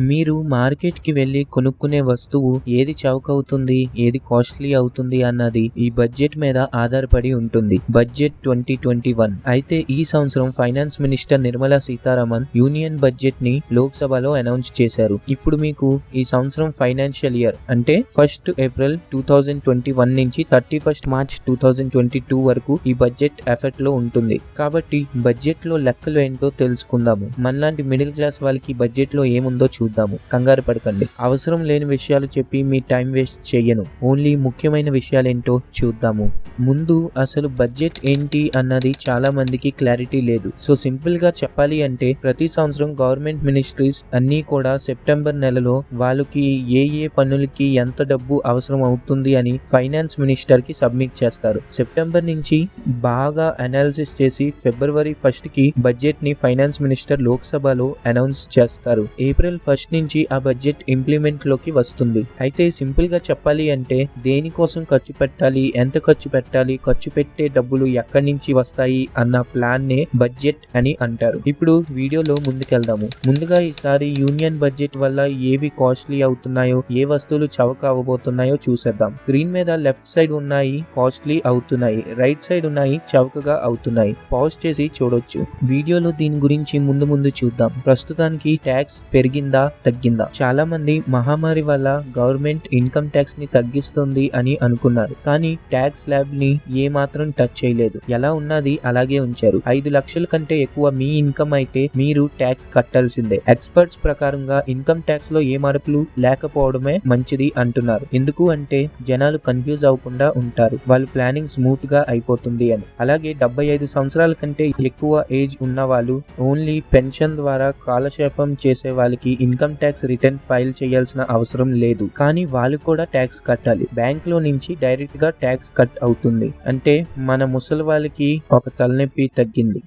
మీరు మార్కెట్‌కి వెళ్లి కొనుక్కునే వస్తువు ఏది చౌకవుతుంది, ఏది కాస్ట్‌లీ అవుతుంది అన్నది ఈ బడ్జెట్ మీద ఆధారపడి ఉంటుంది. బడ్జెట్ 2021 అయితే ఈ సంవత్సరం finance minister Nirmala Sitharaman union బడ్జెట్‌ని లోక్సభలో అనౌన్స్ చేశారు. ఇప్పుడు మీకు ఈ సంవత్సరం ఫైనాన్షియల్ ఇయర్ అంటే 1 ఏప్రిల్ 2021 నుంచి 31 మార్చ్ 2022 వరకు ఈ బడ్జెట్ ఎఫెక్ట్ లో ఉంటుంది. కాబట్టి బడ్జెట్ లో లెక్కలు ఏంటో తెలుసుకుందాము. మనలాంటి మిడిల్ క్లాస్ వాళ్ళకి బడ్జెట్ లో ఏముందో చూద్దాము. కంగారు పడకండి. అవసరం లేని విషయాలు చెప్పి మీ టైం వేస్ట్ చెయ్యను. ఓన్లీ ముఖ్యమైన విషయాలేంటో చూద్దాము. ముందు అసలు బడ్జెట్ ఏంటి అన్నది చాలా మందికి క్లారిటీ లేదు. సో సింపుల్ గా చెప్పాలి అంటే ప్రతి సంవత్సరం గవర్నమెంట్ మినిస్ట్రీస్ అన్ని కూడా సెప్టెంబర్ నెలలో వాళ్ళకి ఏ పనులకి ఎంత డబ్బు అవసరం అవుతుంది అని ఫైనాన్స్ మినిస్టర్ కి సబ్మిట్ చేస్తారు. సెప్టెంబర్ నుంచి బాగా అనాలిసిస్ చేసి ఫిబ్రవరి 1 కి బడ్జెట్ ని ఫైనాన్స్ మినిస్టర్ లోక్సభలో అనౌన్స్ చేస్తారు. ఏప్రిల్ 1 నుంచి ఆ బడ్జెట్ ఇంప్లిమెంట్ లోకి వస్తుంది. అయితే సింపుల్ గా చెప్పాలి అంటే దేనికోసం ఖర్చు పెట్టాలి, ఎంత ఖర్చు పెట్టాలి, ఖర్చు పెట్టే డబ్బులు ఎక్కడి నుంచి వస్తాయి అన్న ప్లాన్ నే బడ్జెట్ అని అంటారు. ఇప్పుడు వీడియోలో ముందుకెళ్దాము. ముందుగా ఈసారి యూనియన్ బడ్జెట్ వల్ల ఏవి కాస్ట్లీ అవుతున్నాయో, ఏ వస్తువులు చవక అవ్వబోతున్నాయో చూసేద్దాం. స్క్రీన్ మీద లెఫ్ట్ సైడ్ ఉన్నాయి కాస్ట్లీ అవుతున్నాయి, రైట్ సైడ్ ఉన్నాయి చవకగా అవుతున్నాయి. పాజ్ చేసి చూడొచ్చు. వీడియోలో దీని గురించి ముందు చూద్దాం. ప్రస్తుతానికి ట్యాక్స్ పెరిగిందా తగ్గిందా? చాలా మంది మహమ్మారి వల్ల గవర్నమెంట్ ఇన్కమ్ ట్యాక్స్ ని తగ్గిస్తుంది అని అనుకున్నారు. కానీ ట్యాక్స్ స్లాబ్ ని ఏ మాత్రం టచ్ చేయలేదు. ఎలా ఉన్నది అలాగే ఉంచారు. 5 లక్షల కంటే ఎక్కువ మీ ఇన్కమ్ అయితే మీరు ట్యాక్స్ కట్టాల్సిందే. ఎక్స్పర్ట్స్ ప్రకారంగా ఇన్కమ్ ట్యాక్స్ లో ఏ మార్పులు లేకపోవడమే మంచిది అంటున్నారు. ఎందుకు అంటే జనాలు కన్ఫ్యూజ్ అవ్వకుండా ఉంటారు. వాళ్ళ ప్లానింగ్ స్మూత్ గా అయిపోతుంది అని. అలాగే 75 సంవత్సరాల కంటే ఎక్కువ ఏజ్ ఉన్న వాళ్ళు ఓన్లీ పెన్షన్ ద్వారా కాలక్షేపం చేసే వాళ్ళకి ఇన్కమ్ ట్యాక్స్ రిటర్న్ ఫైల్ చేయాల్సిన అవసరం లేదు. కానీ వాళ్ళు కూడా ట్యాక్స్ కట్టాలి. బ్యాంక్ లో నుంచి డైరెక్ట్ గా ట్యాక్స్ కట్ అవుతుంది. అంటే మన ముసలి వాళ్ళకి ఒక తలనొప్పి తగ్గింది.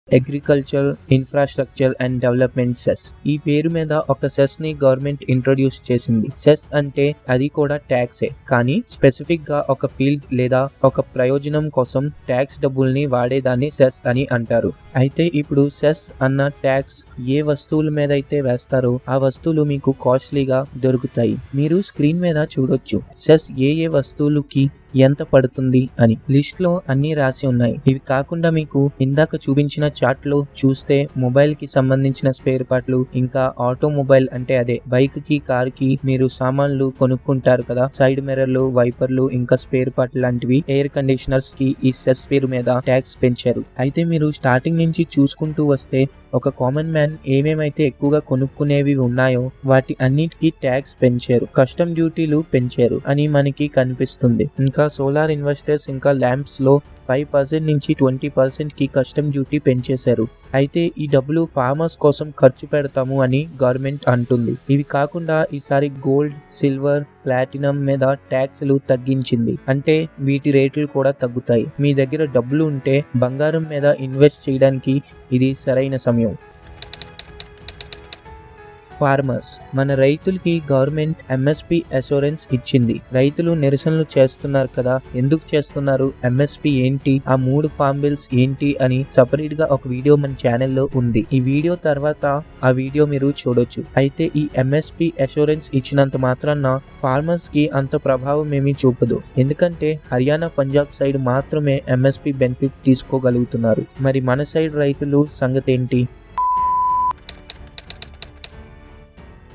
Agriculture infrastructure and development cess. ఈ పేరు మీద ఒక సెస్ ని గవర్నమెంట్ ఇంట్రొడ్యూస్ చేసింది. సెస్ అంటే అది కూడా ట్యాక్సే, కానీ స్పెసిఫిక్ గా ఒక ఫీల్డ్ లేదా ఒక ప్రయోజనం కోసం ట్యాక్స్ డబ్బుల్ని వాడేదాన్ని సెస్ అని అంటారు. అయితే ఇప్పుడు సెస్ అన్న ట్యాక్స్ ఏ వస్తువుల మీద అయితే వేస్తారో ఆ వస్తువులు మీకు కాస్ట్లీగా దొరుకుతాయి. మీరు స్క్రీన్ మీద చూడొచ్చు సెస్ ఏ వస్తువులకి ఎంత పడుతుంది అని. లిస్ట్ లో అన్ని రాసి ఉన్నాయి. ఇవి కాకుండా మీకు ఇందాక చూపించిన చార్ట్ లో చూస్తే మొబైల్ కి సంబంధించిన స్పేర్ పార్ట్లు, ఇంకా ఆటోమొబైల్ అంటే అదే బైక్ కి, కార్ కి మీరు సామాన్లు కొనుక్కుంటారు కదా, సైడ్ మిర్రర్లు, వైపర్లు, ఇంకా స్పేర్ పార్ట్ లాంటివి, ఎయిర్ కండిషనర్స్ కి ఈ సెస్ పేరు మీద ట్యాక్స్ పెంచారు. అయితే మీరు స్టార్టింగ్ నుంచి చూసుకుంటూ వస్తే ఒక కామన్ మ్యాన్ ఏమేమైతే ఎక్కువగా కొనుక్కునేవి ఉన్నాయో వాటి అన్నిటికీ ట్యాక్స్ పెంచారు. కస్టమ్ డ్యూటీలు పెంచారు అని మనకి కనిపిస్తుంది. ఇంకా సోలార్ ఇన్వెస్టర్స్ ఇంకా ల్యాంప్స్ లో 5% నుంచి 20% కి కస్టమ్ డ్యూటీ పెంచేశారు. అయితే ఈ డబ్బులు ఫార్మర్స్ కోసం ఖర్చు పెడతాము అని గవర్నమెంట్ అంటుంది. ఇవి కాకుండా ఈసారి గోల్డ్, సిల్వర్, ప్లాటినం మీద ట్యాక్స్లు తగ్గించింది. అంటే వీటి రేట్లు కూడా తగ్గుతాయి. మీ దగ్గర డబ్బులు ఉంటే బంగారం మీద ఇన్వెస్ట్ చేయడానికి ఇది సరైన సమయం. ఫార్మర్స్, మన రైతులకి గవర్నమెంట్ ఎంఎస్పి అష్యూరెన్స్ ఇచ్చింది. రైతులు నిరసనలు చేస్తున్నారు కదా, ఎందుకు చేస్తున్నారు, ఎంఎస్పి ఏంటి, ఆ 3 ఫార్మ్ బిల్స్ ఏంటి అని సపరేట్ గా ఒక వీడియో మన ఛానల్లో ఉంది. ఈ వీడియో తర్వాత ఆ వీడియో మీరు చూడొచ్చు. అయితే ఈ ఎంఎస్పి అష్యూరెన్స్ ఇచ్చినంత మాత్రాన ఫార్మర్స్ కి అంత ప్రభావం ఏమీ చూపదు. ఎందుకంటే హర్యానా, పంజాబ్ సైడ్ మాత్రమే ఎంఎస్పి బెనిఫిట్ తీసుకోగలుగుతున్నారు. మరి మన సైడ్ రైతులు సంగతి ఏంటి?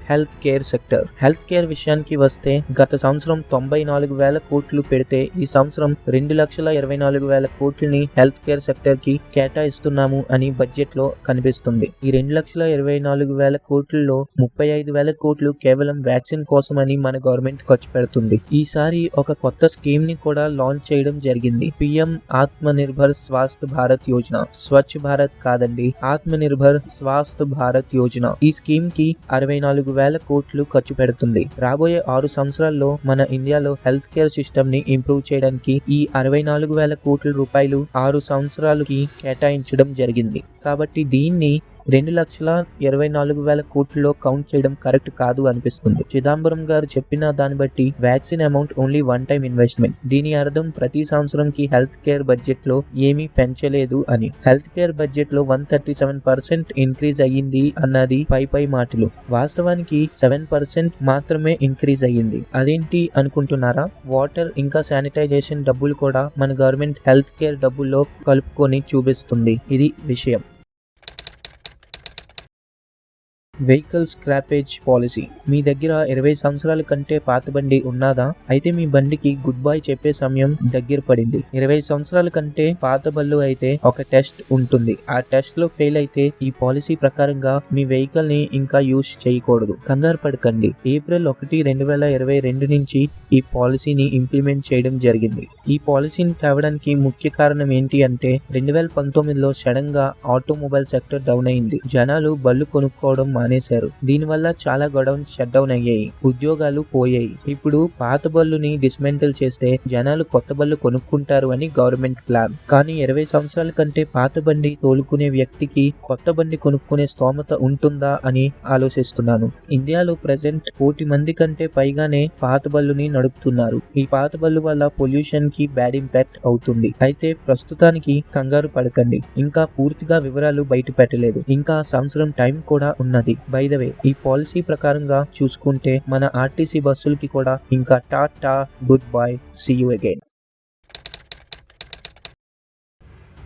Health care sector. Health care విషయానికి వస్తే గత సంవత్సరం 94,000 కోట్లు పెడితే ఈ సంవత్సరం 2,24,000 కోట్లని హెల్త్ కేర్ సెక్టర్ కి కేటాయిస్తున్నాము అని బడ్జెట్ లో కనిపిస్తుంది. ఈ 2,24,000 కోట్లలో 35,000 కోట్లు కేవలం వ్యాక్సిన్ కోసమని మన గవర్నమెంట్ ఖర్చు పెడుతుంది. ఈసారి ఒక కొత్త స్కీమ్ ని కూడా లాంచ్ చేయడం జరిగింది. పిఎం ఆత్మ నిర్భర్ స్వాస్థ్ భారత్ యోజన. స్వచ్ఛ భారత్ కాదండి, ఆత్మ నిర్భర్ స్వాస్థ్ భారత్ యోజన. ఈ స్కీమ్ కి 64,000 కోట్లు ఖర్చు పెడుతుంది. రాబోయే 6 సంవత్సరాల్లో మన ఇండియాలో హెల్త్ కేర్ సిస్టమ్ ని ఇంప్రూవ్ చేయడానికి ఈ 64,000 కోట్ల రూపాయలు 6 సంవత్సరాలకి కేటాయించడం జరిగింది. కాబట్టి దీన్ని 2,24,000 కోట్లలో కౌంట్ చేయడం కరెక్ట్ కాదు అనిపిస్తుంది. చిదంబరం గారు చెప్పిన దాన్ని బట్టి vaccine amount only one time investment. దీని అర్థం ప్రతి సంవత్సరంకి హెల్త్ కేర్ బడ్జెట్ లో ఏమీ పెంచలేదు అని. హెల్త్ కేర్ బడ్జెట్ లో 137% ఇంక్రీజ్ అయ్యింది అన్నది పై మాటలు. వాస్తవానికి 7% మాత్రమే ఇంక్రీజ్ అయ్యింది. అదేంటి అనుకుంటున్నారా? వాటర్ ఇంకా శానిటైజేషన్ డబ్బులు కూడా మన గవర్నమెంట్ హెల్త్ కేర్ డబ్బుల్లో కలుపుకొని చూపిస్తుంది. ఇది విషయం. Vehicle scrappage policy. మీ దగ్గర 20 సంవత్సరాల కంటే పాత బండి ఉన్నదా? అయితే మీ బండికి గుడ్ బై చెప్పే సమయం దగ్గర పడింది. 20 సంవత్సరాల కంటే పాత బళ్ళు అయితే ఒక టెస్ట్ ఉంటుంది. ఆ టెస్ట్ లో ఫెయిల్ అయితే ఈ పాలసీ ప్రకారంగా మీ వెహికల్ ని ఇంకా యూజ్ చేయకూడదు. కంగారు పడకండి. ఏప్రిల్ 1, 2022 నుంచి ఈ పాలసీని ఇంప్లిమెంట్ చేయడం జరిగింది. ఈ పాలసీని తేవడానికి ముఖ్య కారణం ఏంటి అంటే 2019లో సడన్ గా ఆటోమొబైల్ సెక్టర్ డౌన్ అయింది. జనాలు బళ్ళు కొనుక్కోవడం మానేశారు. దీనివల్ల చాలా గోడౌన్స్ షట్ డౌన్ అయ్యాయి, ఉద్యోగాలు పోయాయి. ఇప్పుడు పాత బళ్ళుని డిస్మెంటల్ చేస్తే జనాలు కొత్త బళ్ళు కొనుక్కుంటారు అని గవర్నమెంట్ ప్లాన్. కానీ 20 సంవత్సరాల కంటే పాత బండి తోలుకునే వ్యక్తికి కొత్త బండి కొనుక్కునే స్తోమత ఉంటుందా అని ఆలోచిస్తున్నాను. ఇండియాలో ప్రెసెంట్ 1 కోటి మంది కంటే పైగానే పాత బళ్ళుని నడుపుతున్నారు. ఈ పాత బళ్ళు వల్ల పొల్యూషన్ కి బ్యాడ్ ఇంపాక్ట్ అవుతుంది. అయితే ప్రస్తుతానికి కంగారు పడకండి. ఇంకా పూర్తిగా వివరాలు బయట పెట్టలేదు. ఇంకా సంవత్సరం టైం కూడా ఉన్నది. బై ద వే, ఈ పాలసీ ప్రకారంగా చూసుకుంటే మన ఆర్టీసీ బస్సులకి కూడా ఇంకా tata, goodbye, see you again.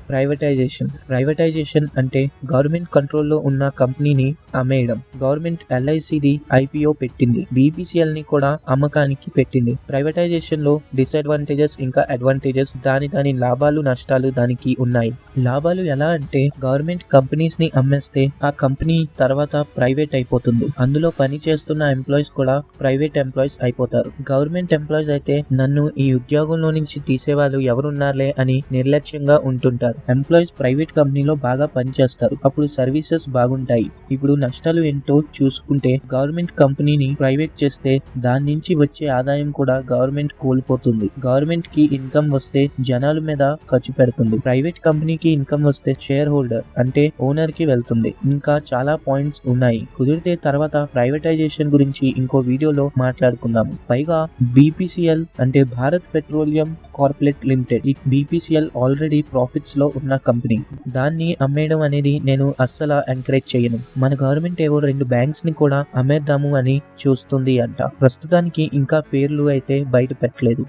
Privatisation అంటే గవర్నమెంట్ కంట్రోల్లో ఉన్న కంపెనీని అమ్మేయడం. గవర్నమెంట్ LICది IPO పెట్టింది. BPCL ని కూడా అమ్మకానికి పెట్టింది. ప్రైవేటైజేషన్ లో డిసడ్వాంటేజెస్ ఇంకా అడ్వాంటేజెస్, దాని లాభాలు నష్టాలు దానికి ఉన్నాయి. లాభాలు ఎలా అంటే గవర్నమెంట్ కంపెనీస్ ని అమ్మేస్తే ఆ కంపెనీ తర్వాత ప్రైవేట్ అయిపోతుంది. అందులో పని చేస్తున్న ఎంప్లాయీస్ కూడా ప్రైవేట్ ఎంప్లాయీస్ అయిపోతారు. గవర్నమెంట్ ఎంప్లాయీస్ అయితే నన్ను ఈ ఉద్యోగంలో నుంచి తీసేవాళ్ళు ఎవరున్నారులే అని నిర్లక్ష్యంగా ఉంటుంటారు. ఎంప్లాయీస్ ప్రైవేట్ కంపెనీలో బాగా పనిచేస్తారు. అప్పుడు సర్వీసెస్ బాగుంటాయి. ఇప్పుడు నష్టాలు ఏంటో చూసుకుంటే గవర్నమెంట్ కంపెనీని ప్రైవేట్ చేస్తే దాని నుంచి వచ్చే ఆదాయం కూడా గవర్నమెంట్ కోల్పోతుంది. గవర్నమెంట్ కి ఇన్కమ్ వస్తే జనాల మీద ఖర్చు పెడుతుంది. ప్రైవేట్ కంపెనీకి ఇన్కమ్ వస్తే షేర్ హోల్డర్ అంటే ఓనర్ కి వెళ్తుంది. ఇంకా చాలా పాయింట్స్ ఉన్నాయి. కుదిరితే తర్వాత ప్రైవేటైజేషన్ గురించి ఇంకో వీడియోలో మాట్లాడుకుందాము. పైగా BPCL అంటే భారత్ పెట్రోలియం కార్పొరేట్ లిమిటెడ్. ఈ BPCL ఆల్రెడీ ప్రాఫిట్స్ లో ఉన్న కంపెనీ. దాన్ని అమ్మేయడం అనేది నేను అస్సలు ఎంకరేజ్ చేయను. మన గవర్నమెంట్ ఏవో 2 బ్యాంక్స్ ని కూడా అమ్మేద్దాము అని చూస్తుంది అంట. ప్రస్తుతానికి ఇంకా పేర్లు అయితే బయట పెట్టలేదు.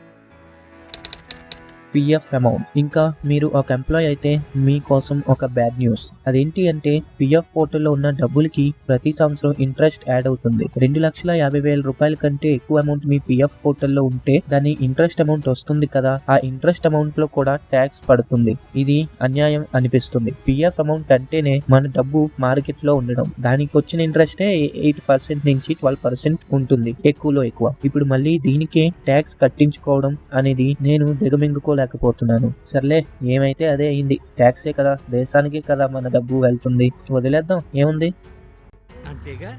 PF amount. ఇంకా మీరు ఒక ఎంప్లాయ్ అయితే మీకోసం ఒక బ్యాడ్ న్యూస్. అదేంటి అంటే PF పోర్టల్లో ఉన్న డబ్బులకి ప్రతి సంవత్సరం ఇంట్రెస్ట్ యాడ్ అవుతుంది. 2,50,000 రూపాయల కంటే ఎక్కువ అమౌంట్ మీ PF పోర్టల్లో ఉంటే దాని ఇంట్రెస్ట్ అమౌంట్ వస్తుంది కదా, ఆ ఇంట్రెస్ట్ అమౌంట్ లో కూడా ట్యాక్స్ పడుతుంది. ఇది అన్యాయం అనిపిస్తుంది. PF అమౌంట్ అంటేనే మన డబ్బు మార్కెట్ లో ఉండడం. దానికి వచ్చిన ఇంట్రెస్టే 8% నుంచి 12% ఉంటుంది, ఎక్కువలో ఎక్కువ. ఇప్పుడు మళ్ళీ దీనికే ట్యాక్స్ కట్టించుకోవడం అనేది నేను దిగమింగుకోలేకపోతున్నాను. సర్లే, ఏమైతే అదే అయింది. ట్యాక్సే కదా, దేశానికే కదా మన డబ్బు వెళ్తుంది, వదిలేద్దాం, ఏముంది. అంతేగా.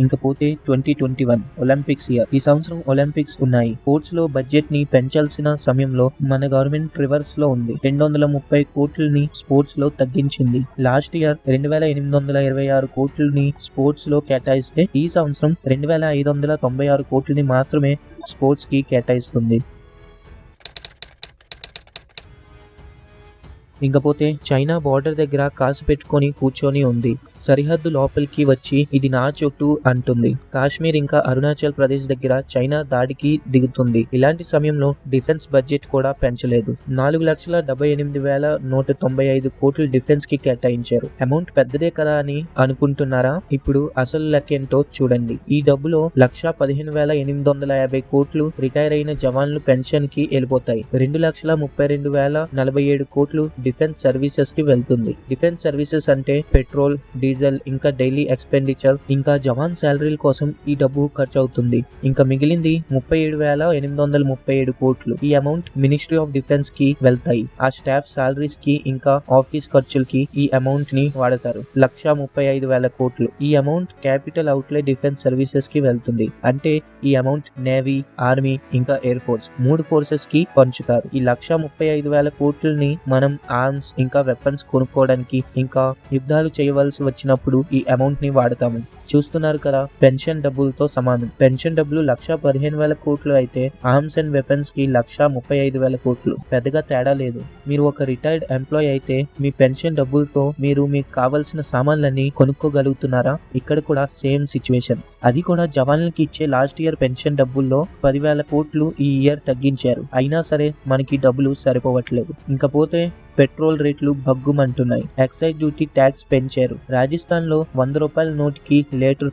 ఇంకపోతే 2021 ఒలింపిక్స్ ఇయర్. ఈ సంవత్సరం ఒలింపిక్స్ ఉన్నాయి. స్పోర్ట్స్ లో బడ్జెట్ ని పెంచాల్సిన సమయంలో మన గవర్నమెంట్ రివర్స్ లో ఉంది. 230 కోట్లని స్పోర్ట్స్ లో తగ్గించింది. లాస్ట్ ఇయర్ 2,826 కోట్లని స్పోర్ట్స్ లో కేటాయిస్తే ఈ సంవత్సరం 2,596 కోట్లని మాత్రమే స్పోర్ట్స్ కి కేటాయిస్తుంది. ఇంకపోతే చైనా బార్డర్ దగ్గర కాసు పెట్టుకొని కూర్చొని ఉంది. సరిహద్దు లోపలికి వచ్చి ఇది నా చోటు అంటుంది. కాశ్మీర్ ఇంకా అరుణాచల్ ప్రదేశ్ దగ్గర చైనా దాడికి దిగుతుంది. ఇలాంటి సమయంలో డిఫెన్స్ బడ్జెట్ కూడా పెంచలేదు. 4,78,195 కోట్లు డిఫెన్స్ కి కేటాయించారు. అమౌంట్ పెద్దదే కదా అని అనుకుంటున్నారా? ఇప్పుడు అసలు లెక్కేంటో చూడండి. ఈ డబ్బులో 1,15,850 కోట్లు రిటైర్ అయిన జవాన్లు పెన్షన్ కి వెళ్ళిపోతాయి. 2,32,047 కోట్లు డిఫెన్స్ సర్వీసెస్ కి వెళ్తుంది. డిఫెన్స్ సర్వీసెస్ అంటే పెట్రోల్, డీజిల్, ఇంకా డైలీ ఎక్స్పెండిచర్, ఇంకా జవాన్ శాలరీల కోసం ఈ డబ్బు ఖర్చు అవుతుంది. ఇంకా మిగిలింది 37,837 కోట్లు. ఈ అమౌంట్ మినిస్ట్రీ ఆఫ్ డిఫెన్స్ కి వెళ్తాయి. ఆ స్టాఫ్ సాలరీస్ కి ఇంకా ఆఫీస్ ఖర్చులకి ఈ అమౌంట్ ని వాడతారు. 1,35,000 కోట్లు. ఈ అమౌంట్ క్యాపిటల్ అవుట్లే డిఫెన్స్ సర్వీసెస్ కి వెళ్తుంది. అంటే ఈ అమౌంట్ నేవీ, ఆర్మీ ఇంకా ఎయిర్ ఫోర్స్ 3 ఫోర్సెస్ కి పంచుతారు. ఈ 1,35,000 కోట్లని మనం ఆర్మ్స్ ఇంకా వెపన్స్ కొనుక్కోవడానికి ఇంకా యుద్ధాలు చేయవలసి వచ్చినప్పుడు ఈ అమౌంట్ ని వాడతాము. చూస్తున్నారు కదా, పెన్షన్ డబ్బులతో సమానం. పెన్షన్ డబ్బులు 1,15,000 కోట్లు అయితే ఆర్మ్స్ అండ్ వెపన్స్ కి 1,35,000 కోట్లు. పెద్దగా తేడా లేదు. మీరు ఒక రిటైర్డ్ ఎంప్లాయ్ అయితే మీ పెన్షన్ డబ్బులతో మీరు మీకు కావాల్సిన సామాన్లన్నీ కొనుక్కోగలుగుతున్నారా? ఇక్కడ కూడా సేమ్ సిచ్యువేషన్. అది కూడా జవాన్లకి ఇచ్చే లాస్ట్ ఇయర్ పెన్షన్ డబ్బుల్లో 10,000 కోట్లు ఈ ఇయర్ తగ్గించారు. అయినా సరే మనకి డబ్బులు సరిపోవట్లేదు. ఇంకపోతే పెట్రోల్ రేట్లు భగ్గుమంటున్నాయి. ఎక్సైజ్ డ్యూటీ ట్యాక్స్ పెంచారు. రాజస్థాన్ లో 100 రూపాయల నోటికి లీటర్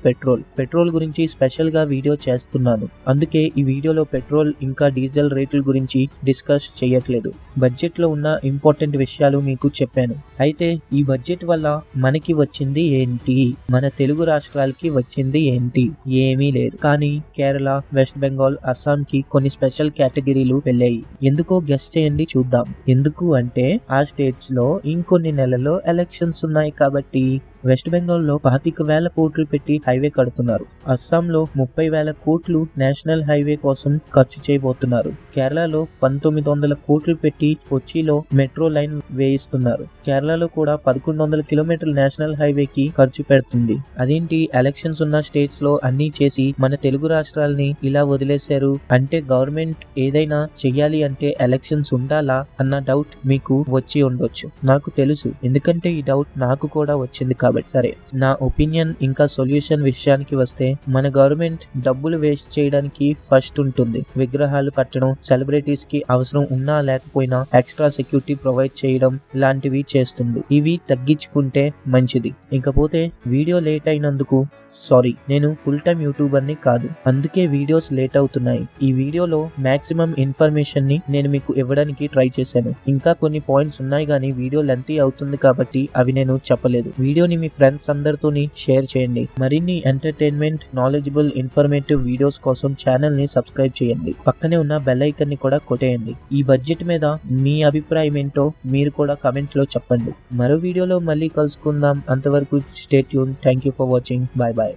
పెట్రోల్ గురించి స్పెషల్ గా వీడియో చేస్తున్నాను. అందుకే ఈ వీడియోలో పెట్రోల్ ఇంకా డీజిల్ రేట్ల గురించి డిస్కస్ చేయట్లేదు. బడ్జెట్ లో ఉన్న ఇంపార్టెంట్ విషయాలు మీకు చెప్పాను. అయితే ఈ బడ్జెట్ వల్ల మనకి వచ్చింది ఏంటి? మన తెలుగు రాష్ట్రాలకి వచ్చింది ఏంటి? ఏమీ లేదు. కానీ కేరళ, వెస్ట్ బెంగాల్, అస్సాం కి కొన్ని స్పెషల్ కేటగిరీలు వెళ్ళాయి. ఎందుకో గెస్ చేయండి చూద్దాం. ఎందుకు అంటే ఆ స్టేట్స్ లో ఇంకొన్ని నెలల్లో ఎలక్షన్స్ ఉన్నాయి కాబట్టి. వెస్ట్ బెంగాల్ లో 25,000 కోట్లు పెట్టి హైవే కడుతున్నారు. అస్సాంలో 30,000 కోట్లు నేషనల్ హైవే కోసం ఖర్చు చేయబోతున్నారు. కేరళలో 1,900 కోట్లు పెట్టి కొచ్చిలో మెట్రో లైన్ వేయిస్తున్నారు. కేరళలో కూడా 1,100 కిలోమీటర్ల నేషనల్ హైవేకి ఖర్చు పెడుతుంది. అదేంటి ఎలక్షన్స్ ఉన్న స్టేట్స్ లో అన్ని చేసి మన తెలుగు రాష్ట్రాలని ఇలా వదిలేశారు అంటే గవర్నమెంట్ ఏదైనా చెయ్యాలి అంటే ఎలక్షన్స్ ఉండాలా అన్న డౌట్ మీకు వచ్చి ఉండొచ్చు. నాకు తెలుసు, ఎందుకంటే ఈ డౌట్ నాకు కూడా వచ్చింది కాబట్టి. సరే, నా ఒపీనియన్ ఇంకా సొల్యూషన్ విషయానికి వస్తే మన గవర్నమెంట్ డబ్బులు వేస్ట్ చేయడానికి ఫస్ట్ ఉంటుంది. విగ్రహాలు కట్టడం, సెలబ్రిటీస్ కి అవసరం ఉన్నా లేకపోయినా ఎక్స్ట్రా సెక్యూరిటీ ప్రొవైడ్ చేయడం లాంటివి చేస్తుంది. ఇవి తగ్గించుకుంటే మంచిది. ఇంకపోతే వీడియో లేట్ అయినందుకు సారీ. నేను ఫుల్ టైం యూట్యూబర్ ని కాదు, అందుకే వీడియోస్ లేట్ అవుతున్నాయి. ఈ వీడియోలో మాక్సిమం ఇన్ఫర్మేషన్ ని నేను మీకు ఇవ్వడానికి ట్రై చేశాను. ఇంకా కొన్ని పాయింట్స్ ఉన్నాయి కానీ వీడియో లెంతీ అవుతుంది కాబట్టి అవి నేను చెప్పలేదు. వీడియోని మీ ఫ్రెండ్స్ అందరితోని షేర్ చేయండి. మరిన్ని ఎంటర్టైన్మెంట్, నాలెడ్జబుల్, ఇన్ఫర్మేటివ్ వీడియోస్ కోసం ఛానల్ ని సబ్స్క్రైబ్ చేయండి. పక్కనే ఉన్న బెల్ ఐకాన్ ని కూడా కొట్టేయండి. ఈ బడ్జెట్ మీద మీ అభిప్రాయం ఏంటో మీరు కూడా కమెంట్ లో చెప్పండి. మరో వీడియోలో మళ్ళీ కలుసుకుందాం. అంతవరకు stay tune. Thank you for watching. Bye bye.